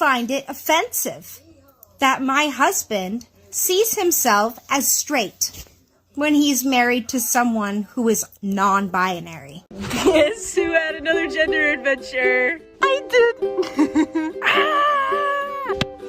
find it offensive that my husband sees himself as straight when he's married to someone who is non-binary. Guess who had another gender adventure? I did!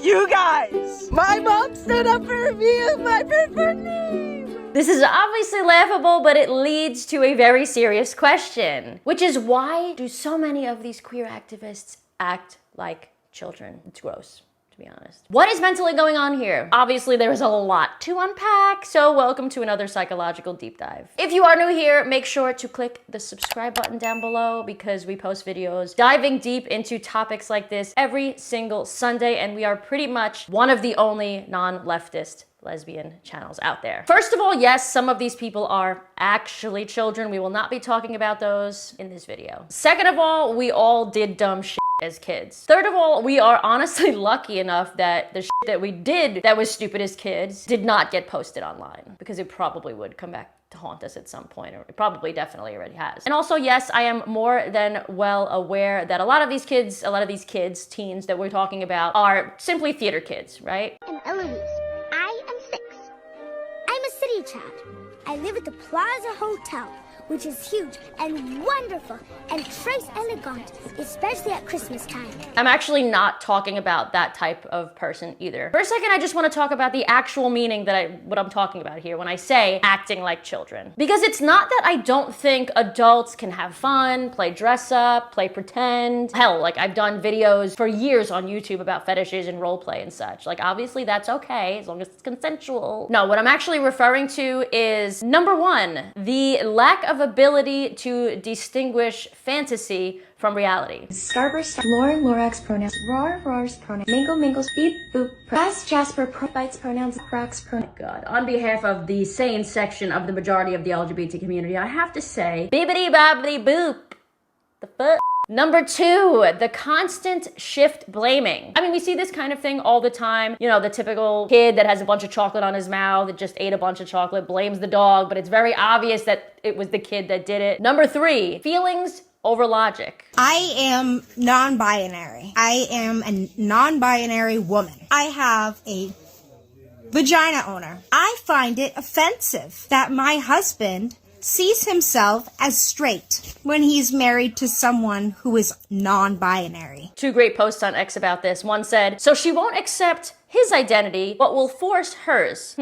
You guys! My mom stood up for me as my preferred name! This is obviously laughable, but it leads to a very serious question, which is why do so many of these queer activists act like children? It's gross, to be honest. What is mentally going on here? Obviously, there is a lot to unpack, so welcome to another psychological deep dive. If you are new here, make sure to click the subscribe button down below because we post videos diving deep into topics like this every single Sunday, and we are pretty much one of the only non-leftist lesbian channels out there. First of all, yes, some of these people are actually children. We will not be talking about those in this video. Second of all, we all did dumb shit as kids. Third of all, we are honestly lucky enough that the shit that we did that was stupid as kids did not get posted online, because it probably would come back to haunt us at some point, or it probably definitely already has. And also, yes, I am more than well aware that a lot of these kids, teens that we're talking about are simply theater kids, right? I'm Eloise. I am 6. I'm a city child. I live at the Plaza Hotel, which is huge and wonderful and très elegant, especially at Christmas time. I'm actually not talking about that type of person either. For a second, I just want to talk about the actual meaning what I'm talking about here when I say acting like children. Because it's not that I don't think adults can have fun, play dress up, play pretend. Hell, like I've done videos for years on YouTube about fetishes and role play and such. Like obviously that's okay as long as it's consensual. No, what I'm actually referring to is number one, the lack of ability to distinguish fantasy from reality. Starburst, Lauren, Lorax pronouns, Rar, Rars pronouns, Mingle, Mingles, Beep, Boop, Jas, Jasper, Bites pronouns, Rax pronouns. God, on behalf of the sane section of the majority of the LGBT community, I have to say, bibbidi bobbidi boop. The fuck? Number two, the constant shift blaming. I mean, we see this kind of thing all the time. You know, the typical kid that has a bunch of chocolate on his mouth, that just ate a bunch of chocolate, blames the dog, but it's very obvious that it was the kid that did it. Number three, feelings over logic. I am non-binary. I am a non-binary woman. I have a vagina owner. I find it offensive that my husband sees himself as straight when he's married to someone who is non-binary. Two great posts on X about this. One said, so she won't accept his identity, but will force hers.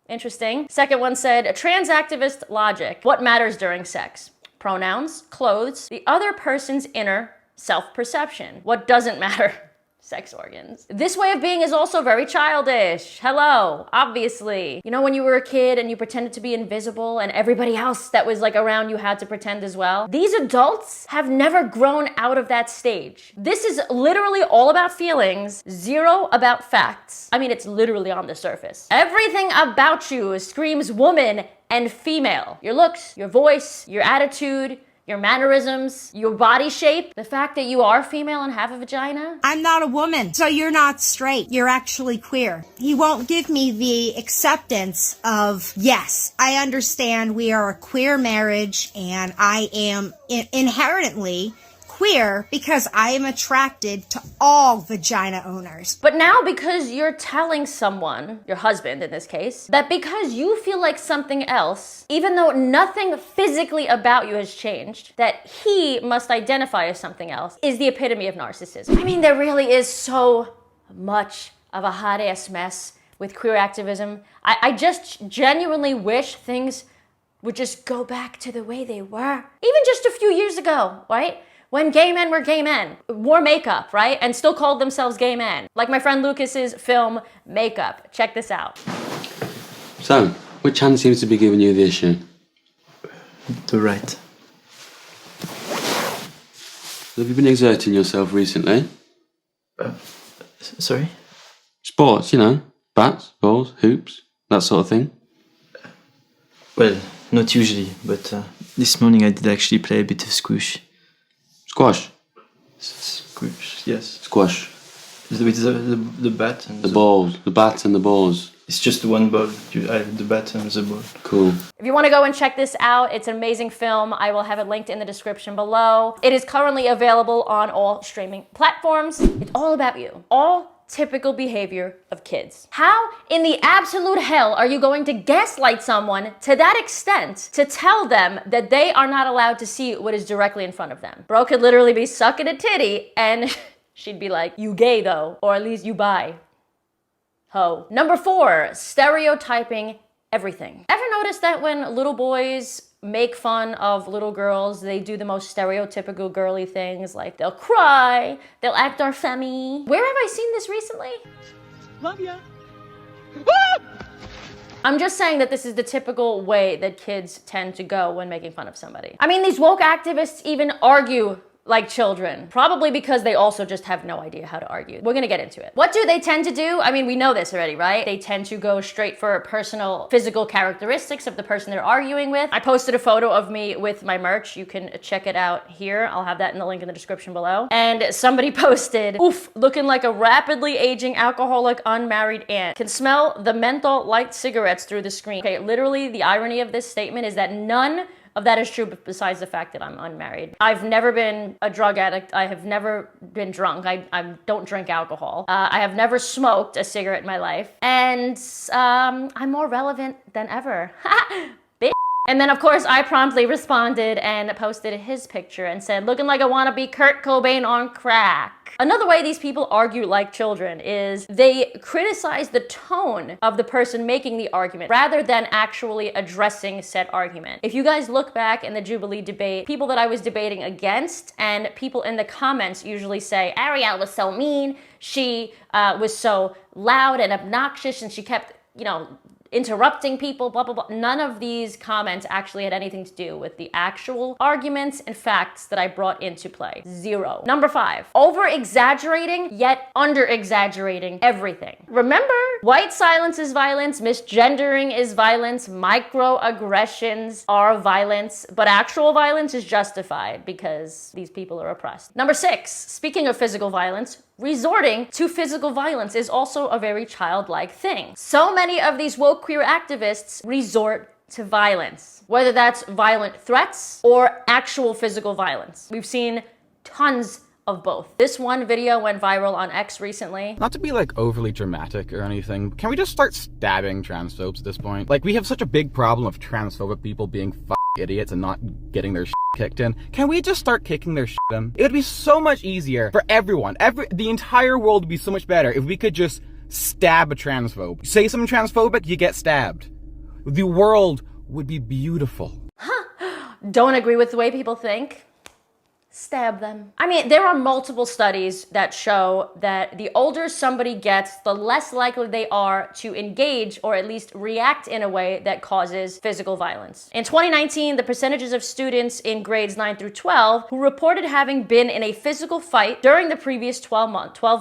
Interesting. Second one said, trans activist logic. What matters during sex? Pronouns, clothes, the other person's inner self-perception. What doesn't matter? Sex organs. This way of being is also very childish. Hello, obviously. You know when you were a kid and you pretended to be invisible and everybody else that was like around you had to pretend as well? These adults have never grown out of that stage. This is literally all about feelings, zero about facts. I mean, it's literally on the surface. Everything about you screams woman and female. Your looks, your voice, your attitude, your mannerisms, your body shape, the fact that you are female and have a vagina. I'm not a woman, so you're not straight. You're actually queer. He won't give me the acceptance of, yes, I understand we are a queer marriage and I am inherently queer because I am attracted to all vagina owners. But now because you're telling someone, your husband in this case, that because you feel like something else, even though nothing physically about you has changed, that he must identify as something else, is the epitome of narcissism. I mean, there really is so much of a hot ass mess with queer activism. I just genuinely wish things would just go back to the way they were. Even just a few years ago, right? When gay men were gay men, wore makeup, right? And still called themselves gay men. Like my friend Lucas's film, Makeup. Check this out. So, which hand seems to be giving you the issue? The right. Have you been exerting yourself recently? Sorry? Sports, you know. Bats, balls, hoops, that sort of thing. Well, not usually, but this morning I did actually play a bit of squish. Squash. Squish, yes. Squash. With the bat and the balls, the bat and the balls. It's just one ball. I have the bat and the ball. Cool. If you want to go and check this out, it's an amazing film. I will have it linked in the description below. It is currently available on all streaming platforms. It's all about you. All typical behavior of kids. How in the absolute hell are you going to gaslight someone to that extent to tell them that they are not allowed to see what is directly in front of them? Bro could literally be sucking a titty and she'd be like, you gay though, or at least you bi. Ho. Number 4, stereotyping everything. Ever notice that when little boys make fun of little girls, they do the most stereotypical girly things, like they'll cry, they'll act our femi. Where have I seen this recently? Love ya. I'm just saying that this is the typical way that kids tend to go when making fun of somebody. I mean, these woke activists even argue like children, probably because they also just have no idea how to argue. We're gonna get into it. What do they tend to do? I mean, we know this already, right? They tend to go straight for personal physical characteristics of the person they're arguing with. I posted a photo of me with my merch. You can check it out here. I'll have that in the link in the description below. And somebody posted, oof, looking like a rapidly aging alcoholic unmarried aunt. Can smell the menthol light cigarettes through the screen. Okay, literally the irony of this statement is that none of that is true, besides the fact that I'm unmarried. I've never been a drug addict. I have never been drunk. I don't drink alcohol. I have never smoked a cigarette in my life. And I'm more relevant than ever. Bitch. And then, of course, I promptly responded and posted his picture and said, looking like I wanna be Kurt Cobain on crack. Another way these people argue like children is they criticize the tone of the person making the argument rather than actually addressing said argument. If you guys look back in the Jubilee debate, people that I was debating against and people in the comments usually say, Arielle was so mean, she was so loud and obnoxious, and she kept, you know, interrupting people, blah, blah, blah. None of these comments actually had anything to do with the actual arguments and facts that I brought into play. 0. Number 5, over-exaggerating yet under-exaggerating everything. Remember, white silence is violence, misgendering is violence, microaggressions are violence, but actual violence is justified because these people are oppressed. Number 6, speaking of physical violence, resorting to physical violence is also a very childlike thing. So many of these woke queer activists resort to violence, whether that's violent threats or actual physical violence. We've seen tons of both. This one video went viral on X recently. Not to be like overly dramatic or anything, can we just start stabbing transphobes at this point? Like, we have such a big problem of transphobic people being idiots and not getting their kicked in. Can we just start kicking their in? It would be so much easier for everyone. The entire world would be so much better if we could just stab a transphobe. Say something transphobic, you get stabbed. The world would be beautiful. Don't agree with the way people think? Stab them. I mean, there are multiple studies that show that the older somebody gets, the less likely they are to engage or at least react in a way that causes physical violence. In 2019, the percentages of students in grades 9 through 12 who reported having been in a physical fight during the previous 12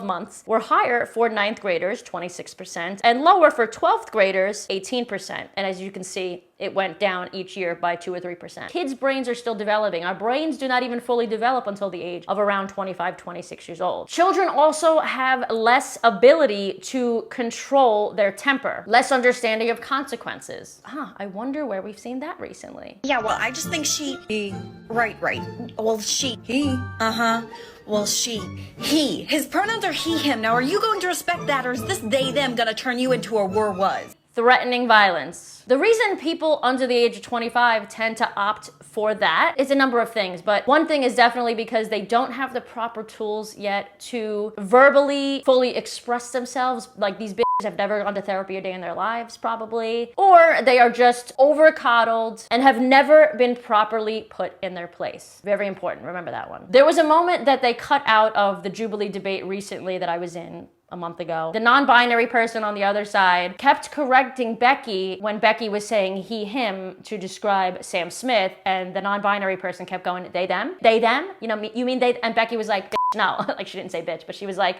months were higher for 9th graders, 26%, and lower for 12th graders, 18%. And as you can see, it went down each year by 2 or 3%. Kids' brains are still developing. Our brains do not even fully develop until the age of around 25, 26 years old. Children also have less ability to control their temper, less understanding of consequences. I wonder where we've seen that recently. Yeah, well, I just think right. Well, he, well, he. His pronouns are he, him. Now, are you going to respect that, or is this they, them gonna turn you into a were, was? Threatening violence. The reason people under the age of 25 tend to opt for that is a number of things, but one thing is definitely because they don't have the proper tools yet to verbally fully express themselves. Like, these bitches have never gone to therapy a day in their lives, probably, or they are just over-coddled and have never been properly put in their place. Very important, remember that one. There was a moment that they cut out of the Jubilee debate recently that I was in a month ago. The non-binary person on the other side kept correcting Becky when Becky was saying he, him to describe Sam Smith, and the non-binary person kept going, they, them? They, them? You mean they? And Becky was like, bitch, no. Like, she didn't say bitch, but she was like,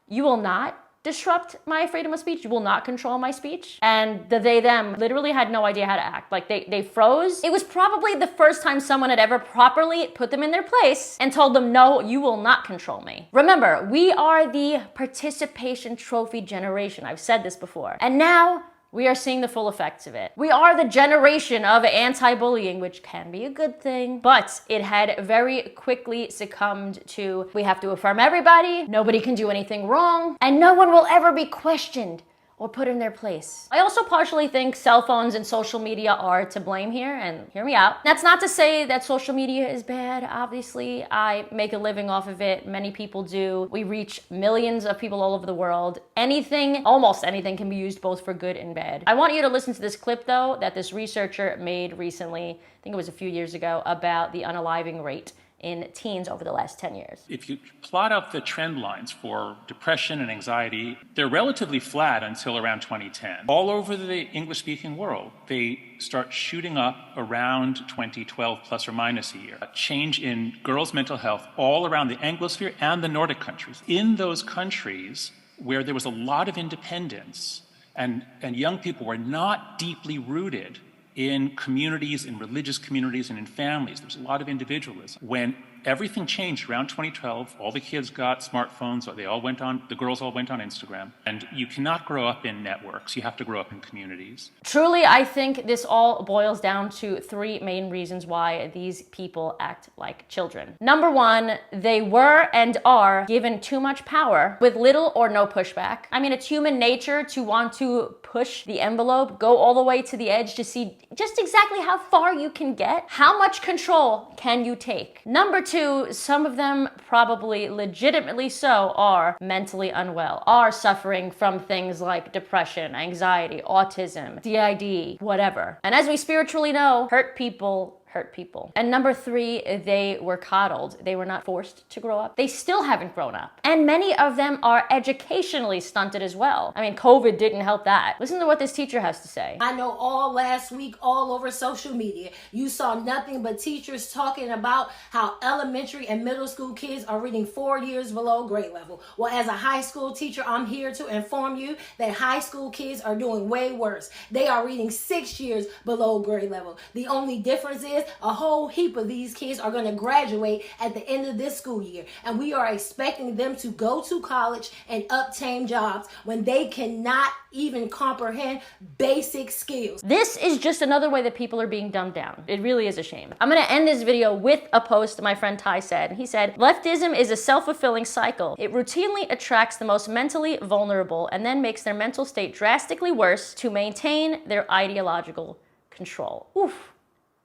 you will not disrupt my freedom of speech. You will not control my speech. And the they, them literally had no idea how to act. Like they froze. It was probably the first time someone had ever properly put them in their place and told them, no, you will not control me. Remember, we are the participation trophy generation. I've said this before. And now we are seeing the full effects of it. We are the generation of anti-bullying, which can be a good thing, but it had very quickly succumbed to, we have to affirm everybody, nobody can do anything wrong, and no one will ever be questioned or put in their place. I also partially think cell phones and social media are to blame here, and hear me out. That's not to say that social media is bad, obviously. I make a living off of it. Many people do. We reach millions of people all over the world. Anything, almost anything, can be used both for good and bad. I want you to listen to this clip, though, that this researcher made recently, I think it was a few years ago, about the unaliving rate in teens over the last 10 years. If you plot out the trend lines for depression and anxiety, they're relatively flat until around 2010. All over the English-speaking world, they start shooting up around 2012 plus or minus a year. A change in girls' mental health all around the Anglosphere and the Nordic countries. In those countries where there was a lot of independence and young people were not deeply rooted in communities, in religious communities, and in families. There's a lot of individualism. When everything changed around 2012, all the kids got smartphones, the girls all went on Instagram, and you cannot grow up in networks, you have to grow up in communities. Truly, I think this all boils down to three main reasons why these people act like children. Number one, they were and are given too much power with little or no pushback. I mean, it's human nature to want to push the envelope, go all the way to the edge to see just exactly how far you can get. How much control can you take? Number two, some of them, probably legitimately so, are mentally unwell, are suffering from things like depression, anxiety, autism, DID, whatever. And as we spiritually know, hurt people hurt people. And number three, they were coddled. They were not forced to grow up. They still haven't grown up. And many of them are educationally stunted as well. I mean, COVID didn't help that. Listen to what this teacher has to say. I know all last week, all over social media, you saw nothing but teachers talking about how elementary and middle school kids are reading 4 years below grade level. Well, as a high school teacher, I'm here to inform you that high school kids are doing way worse. They are reading 6 years below grade level. The only difference is a whole heap of these kids are going to graduate at the end of this school year, and we are expecting them to go to college and obtain jobs when they cannot even comprehend basic skills. This is just another way that people are being dumbed down. It really is a shame. I'm going to end this video with a post my friend Ty said. He said, "Leftism is a self-fulfilling cycle. It routinely attracts the most mentally vulnerable and then makes their mental state drastically worse to maintain their ideological control." Oof.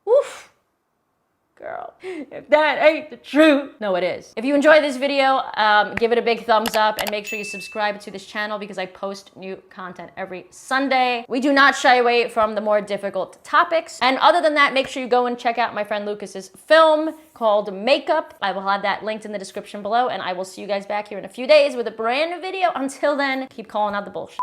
Oof. Girl, if that ain't the truth. No, it is. If you enjoyed this video, give it a big thumbs up and make sure you subscribe to this channel because I post new content every Sunday. We do not shy away from the more difficult topics. And other than that, make sure you go and check out my friend Lucas's film called Makeup. I will have that linked in the description below, and I will see you guys back here in a few days with a brand new video. Until then, keep calling out the bullshit.